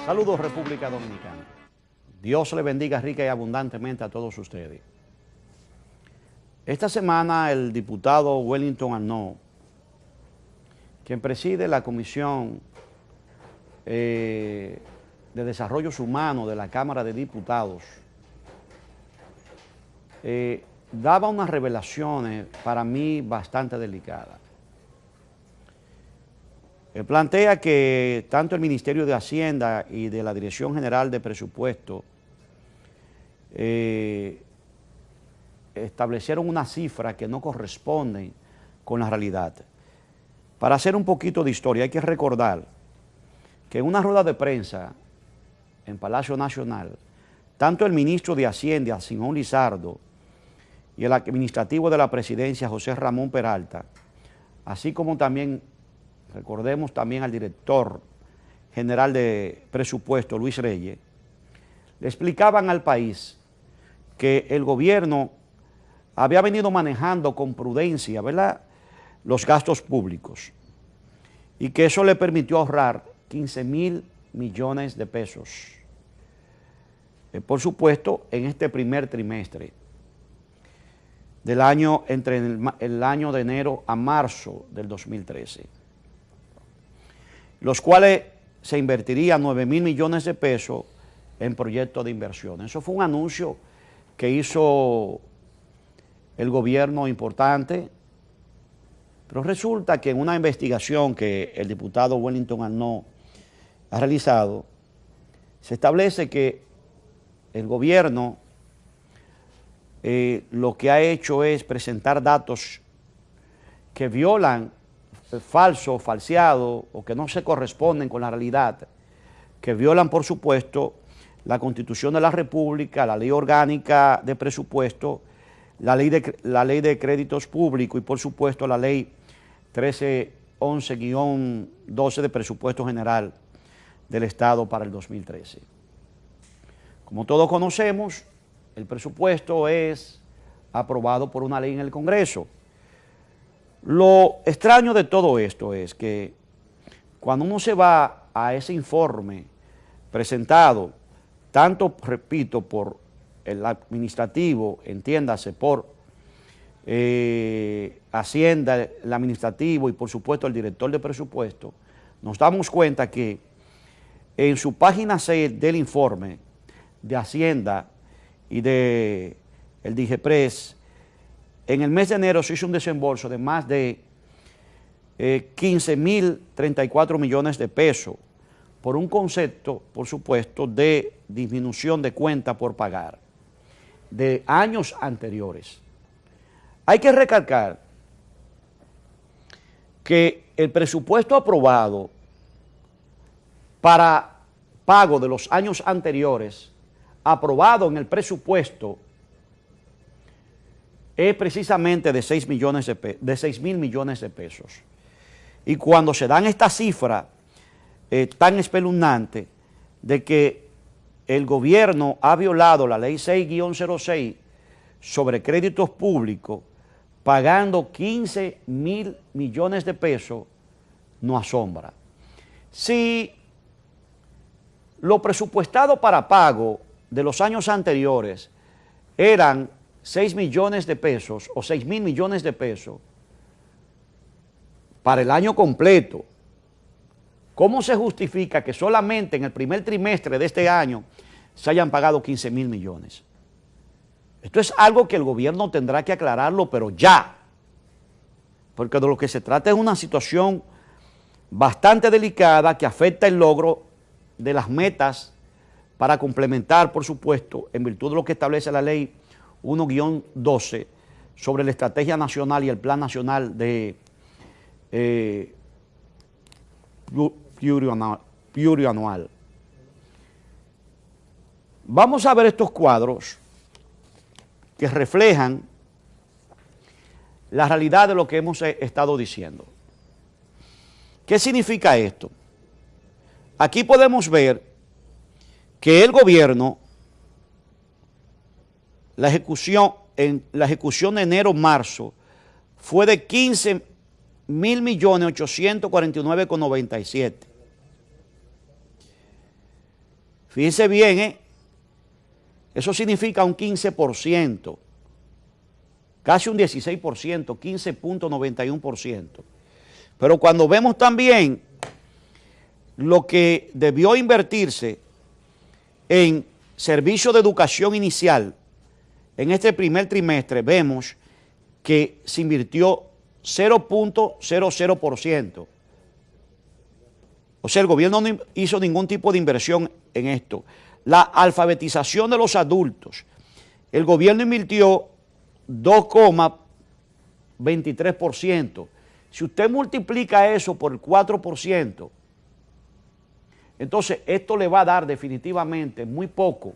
Saludos, República Dominicana. Dios le bendiga rica y abundantemente a todos ustedes. Esta semana el diputado Wellington Arnaud, quien preside la Comisión de Desarrollos Humanos de la Cámara de Diputados, daba unas revelaciones para mí bastante delicadas. Él plantea que tanto el Ministerio de Hacienda y de la Dirección General de Presupuesto establecieron una cifra que no corresponde con la realidad. Para hacer un poquito de historia, hay que recordar que en una rueda de prensa en Palacio Nacional, tanto el ministro de Hacienda, Simón Lizardo, y el administrativo de la Presidencia, José Ramón Peralta, así como también, recordemos también al director general de presupuesto, Luis Reyes, le explicaban al país que el gobierno había venido manejando con prudencia, ¿verdad?, los gastos públicos y que eso le permitió ahorrar 15.000 millones de pesos, por supuesto, en este primer trimestre del año, entre el año de enero a marzo del 2013, los cuales se invertirían 9.000 millones de pesos en proyectos de inversión. Eso fue un anuncio que hizo el gobierno importante, pero resulta que en una investigación que el diputado Wellington Arnaud ha realizado, se establece que el gobierno lo que ha hecho es presentar datos que violan, falsos, falseados o que no se corresponden con la realidad, que violan, por supuesto, la Constitución de la República, la Ley Orgánica de Presupuesto, la ley de Créditos Públicos y, por supuesto, la Ley 1311-12 de Presupuesto General del Estado para el 2013. Como todos conocemos, el presupuesto es aprobado por una ley en el Congreso. Lo extraño de todo esto es que cuando uno se va a ese informe presentado, tanto, repito, por el administrativo, entiéndase, por Hacienda, el administrativo y por supuesto el director de presupuesto, nos damos cuenta que en su página 6 del informe de Hacienda y de el DIGEPRES, en el mes de enero se hizo un desembolso de más de 15.034 millones de pesos por un concepto, por supuesto, de disminución de cuenta por pagar de años anteriores. Hay que recalcar que el presupuesto aprobado para pago de los años anteriores, aprobado en el presupuesto, es precisamente de 6.000 millones de pesos. Y cuando se dan esta cifra tan espeluznante de que el gobierno ha violado la ley 6-06 sobre créditos públicos, pagando 15.000 millones de pesos, no asombra. Si lo presupuestado para pago de los años anteriores eran 6 millones de pesos o 6.000 millones de pesos para el año completo, ¿cómo se justifica que solamente en el primer trimestre de este año se hayan pagado 15.000 millones? Esto es algo que el gobierno tendrá que aclararlo, pero ya, porque de lo que se trata es una situación bastante delicada que afecta el logro de las metas para complementar, por supuesto, en virtud de lo que establece la ley 1-12 sobre la Estrategia Nacional y el Plan Nacional de plurianual. Vamos a ver estos cuadros que reflejan la realidad de lo que hemos estado diciendo. ¿Qué significa esto? Aquí podemos ver que el gobierno, la ejecución de enero-marzo fue de 15.849,97. Fíjense bien, eso significa un 15%, casi un 16%, 15.91%. Pero cuando vemos también lo que debió invertirse en servicios de educación inicial en este primer trimestre, vemos que se invirtió 0.00%. O sea, el gobierno no hizo ningún tipo de inversión en esto. La alfabetización de los adultos, el gobierno invirtió 2,23%. Si usted multiplica eso por el 4%, entonces esto le va a dar definitivamente muy poco.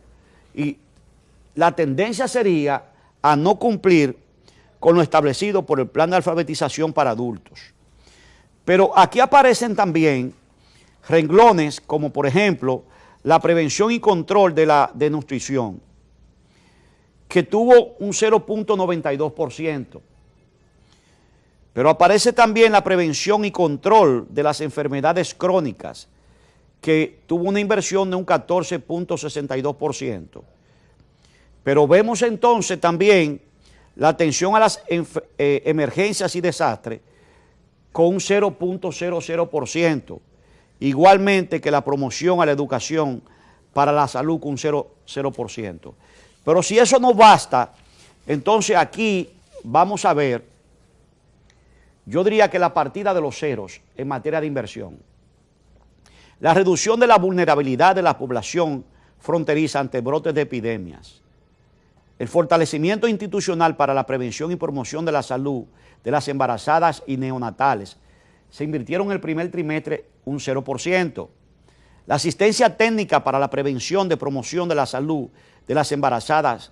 Y la tendencia sería a no cumplir con lo establecido por el plan de alfabetización para adultos. Pero aquí aparecen también renglones como, por ejemplo, la prevención y control de la desnutrición, que tuvo un 0.92%. Pero aparece también la prevención y control de las enfermedades crónicas, que tuvo una inversión de un 14.62%. Pero vemos entonces también la atención a las emergencias y desastres con un 0.00%. Igualmente que la promoción a la educación para la salud con un 0%. Pero si eso no basta, entonces aquí vamos a ver, yo diría que la partida de los ceros en materia de inversión. La reducción de la vulnerabilidad de la población fronteriza ante brotes de epidemias. El fortalecimiento institucional para la prevención y promoción de la salud de las embarazadas y neonatales. Se invirtieron en el primer trimestre un 0%. La asistencia técnica para la prevención de promoción de la salud de las embarazadas.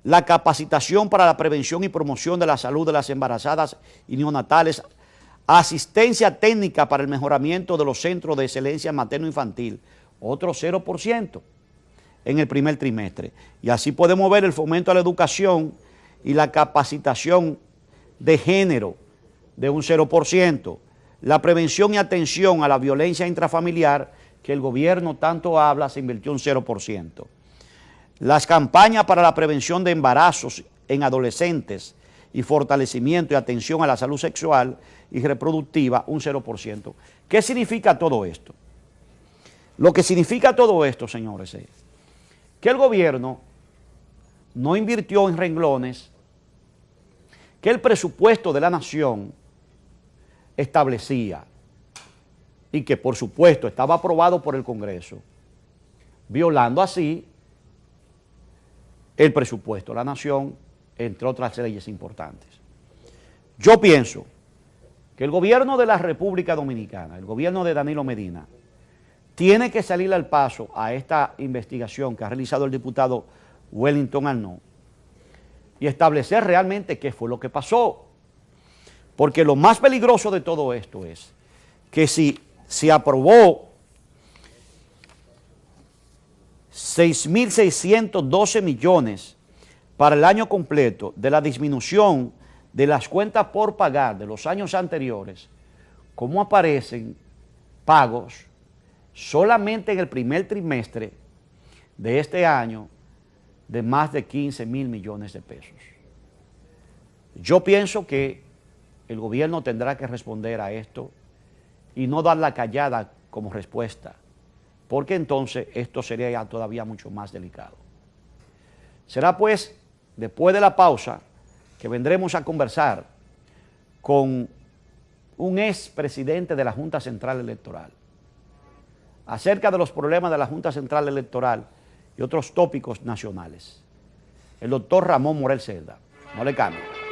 La capacitación para la prevención y promoción de la salud de las embarazadas y neonatales. Asistencia técnica para el mejoramiento de los centros de excelencia materno-infantil. Otro 0% en el primer trimestre. Y así podemos ver el fomento a la educación y la capacitación de género de un 0%. La prevención y atención a la violencia intrafamiliar, que el gobierno tanto habla, se invirtió un 0%. Las campañas para la prevención de embarazos en adolescentes y fortalecimiento y atención a la salud sexual y reproductiva, un 0%. ¿Qué significa todo esto? Lo que significa todo esto, señores, es que el gobierno no invirtió en renglones que el presupuesto de la nación establecía y que por supuesto estaba aprobado por el Congreso, violando así el presupuesto de la nación, entre otras leyes importantes. Yo pienso que el gobierno de la República Dominicana, el gobierno de Danilo Medina, tiene que salir al paso a esta investigación que ha realizado el diputado Wellington Arnaud y establecer realmente qué fue lo que pasó. Porque lo más peligroso de todo esto es que si se aprobó 6.612 millones para el año completo de la disminución de las cuentas por pagar de los años anteriores, ¿cómo aparecen pagos solamente en el primer trimestre de este año de más de 15.000 millones de pesos? Yo pienso que el gobierno tendrá que responder a esto y no dar la callada como respuesta, porque entonces esto sería ya todavía mucho más delicado. Será pues después de la pausa que vendremos a conversar con un expresidente de la Junta Central Electoral acerca de los problemas de la Junta Central Electoral y otros tópicos nacionales. El doctor Ramón Morel Cerda. No le cambie.